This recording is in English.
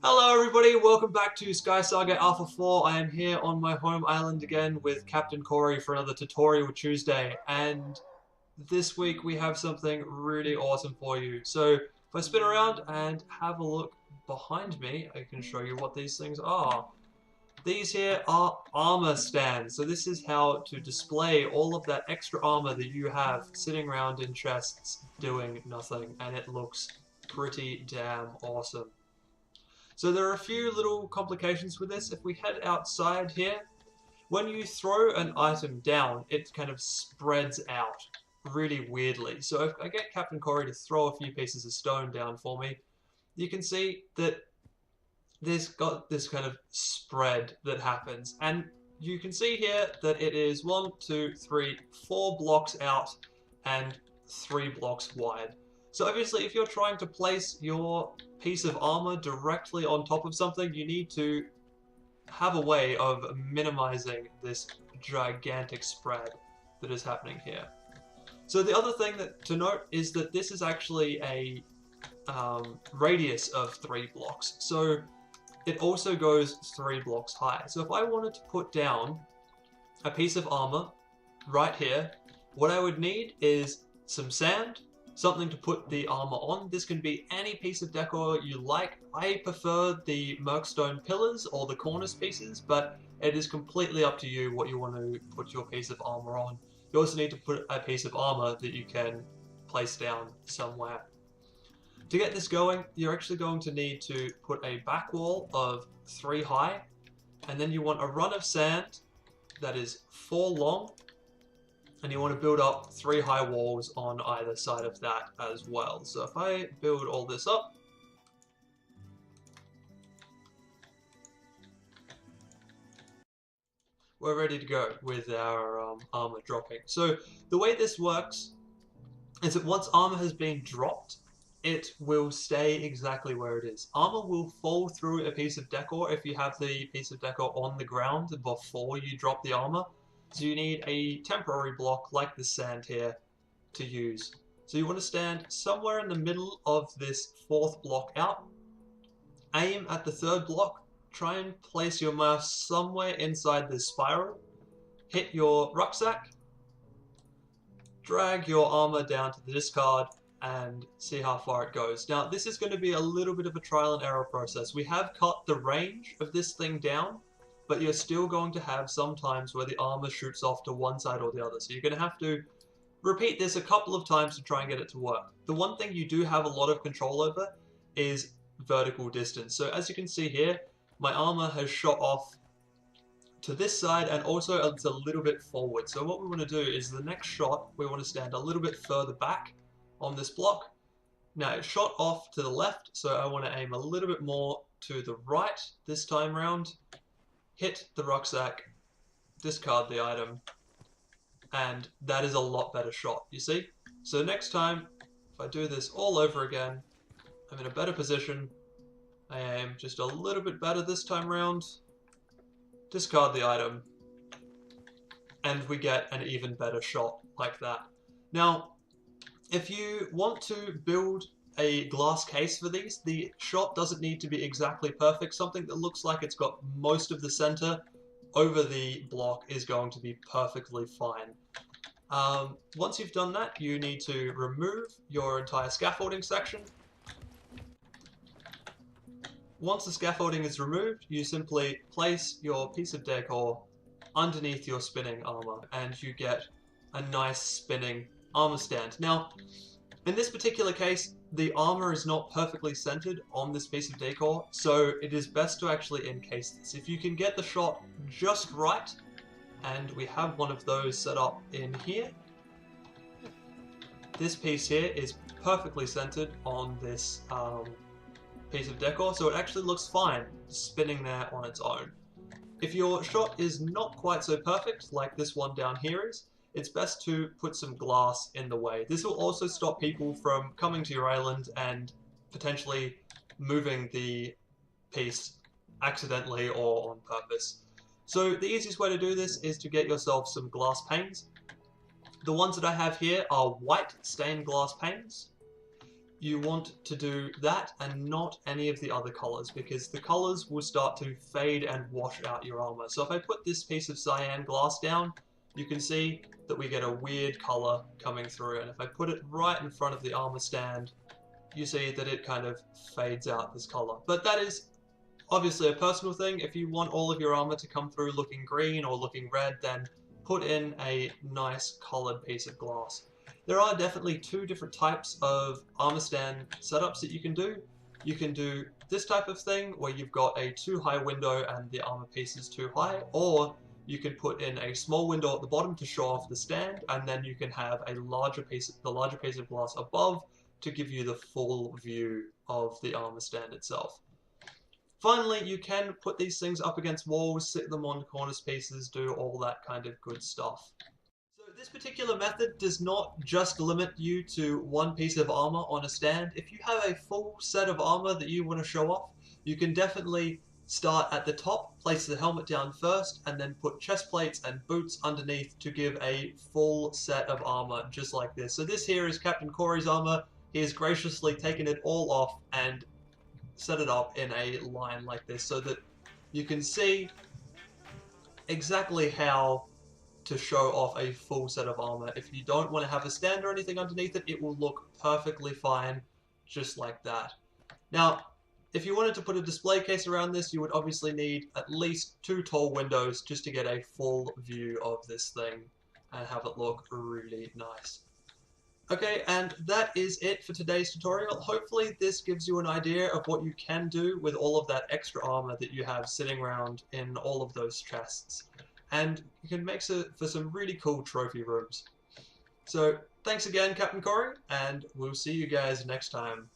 Hello everybody, welcome back to Sky Saga Alpha 4. I am here on my home island again with Captain Corey for another Tutorial Tuesday, and this week we have something really awesome for you. So if I spin around and have a look behind me, I can show you what these things are. These here are armor stands, so this is how to display all of that extra armor that you have sitting around in chests doing nothing, and it looks pretty damn awesome. So there are a few little complications with this. If we head outside here, when you throw an item down, it kind of spreads out really weirdly. So if I get Captain Corey to throw a few pieces of stone down for me, you can see that there's got this kind of spread that happens. And you can see here that it is 1, 2, 3, 4 blocks out and 3 blocks wide. So obviously if you're trying to place your piece of armor directly on top of something, you need to have a way of minimizing this gigantic spread that is happening here. So the other thing to note is that this is actually a radius of 3 blocks. So it also goes 3 blocks high. So if I wanted to put down a piece of armor right here, what I would need is some sand, something to put the armor on. This can be any piece of decor you like. I prefer the Merkstone pillars or the cornice pieces, but it is completely up to you what you want to put your piece of armor on. You also need to put a piece of armor that you can place down somewhere. To get this going, you're actually going to need to put a back wall of 3 high, and then you want a run of sand that is 4 long, and you want to build up 3 high walls on either side of that as well. So if I build all this up, we're ready to go with our armor dropping. So the way this works is that once armor has been dropped, it will stay exactly where it is. Armor will fall through a piece of decor if you have the piece of decor on the ground before you drop the armor. So you need a temporary block like the sand here to use. So you want to stand somewhere in the middle of this 4th block out. Aim at the 3rd block. Try and place your mouse somewhere inside this spiral. Hit your rucksack. Drag your armor down to the discard and see how far it goes. Now this is going to be a little bit of a trial and error process. We have cut the range of this thing down, but you're still going to have some times where the armor shoots off to one side or the other. So you're going to have to repeat this a couple of times to try and get it to work. The one thing you do have a lot of control over is vertical distance. So as you can see here, my armor has shot off to this side and also it's a little bit forward. So what we want to do is the next shot, we want to stand a little bit further back on this block. Now it shot off to the left, so I want to aim a little bit more to the right this time round. Hit the rucksack, discard the item, and that is a lot better shot, you see? So next time, if I do this all over again, I'm in a better position. I aim just a little bit better this time round, discard the item, and we get an even better shot like that. Now, if you want to build a glass case for these, the shot doesn't need to be exactly perfect. Something that looks like it's got most of the center over the block is going to be perfectly fine. Once you've done that, you need to remove your entire scaffolding section. Once the scaffolding is removed, you simply place your piece of decor underneath your spinning armor and you get a nice spinning armor stand. Now, in this particular case, the armor is not perfectly centered on this piece of decor, so it is best to actually encase this. If you can get the shot just right, and we have one of those set up in here, this piece here is perfectly centered on this piece of decor, so it actually looks fine spinning there on its own. If your shot is not quite so perfect, like this one down here is, it's best to put some glass in the way. This will also stop people from coming to your island and potentially moving the piece accidentally or on purpose. So the easiest way to do this is to get yourself some glass panes. The ones that I have here are white stained glass panes. you want to do that and not any of the other colors, because the colors will start to fade and wash out your armor. So if I put this piece of cyan glass down, you can see that we get a weird color coming through, and if I put it right in front of the armor stand, you see that it kind of fades out this color. But that is obviously a personal thing. If you want all of your armor to come through looking green or looking red, then put in a nice colored piece of glass. There are definitely two different types of armor stand setups that you can do. You can do this type of thing where you've got a too high window and the armor piece is too high, or you can put in a small window at the bottom to show off the stand, and then you can have the larger piece of glass above to give you the full view of the armor stand itself. Finally, you can put these things up against walls, sit them on cornice pieces, do all that kind of good stuff. So this particular method does not just limit you to one piece of armor on a stand. If you have a full set of armor that you want to show off, you can definitely start at the top, place the helmet down first, and then put chest plates and boots underneath to give a full set of armor just like this. So this here is Captain Corey's armor. He has graciously taken it all off and set it up in a line like this so that you can see exactly how to show off a full set of armor. If you don't want to have a stand or anything underneath it, it will look perfectly fine just like that. Now, if you wanted to put a display case around this, you would obviously need at least 2 tall windows just to get a full view of this thing and have it look really nice. Okay, and that is it for today's tutorial. Hopefully this gives you an idea of what you can do with all of that extra armor that you have sitting around in all of those chests. And you can make it for some really cool trophy rooms. So thanks again, Captain Corey, and we'll see you guys next time.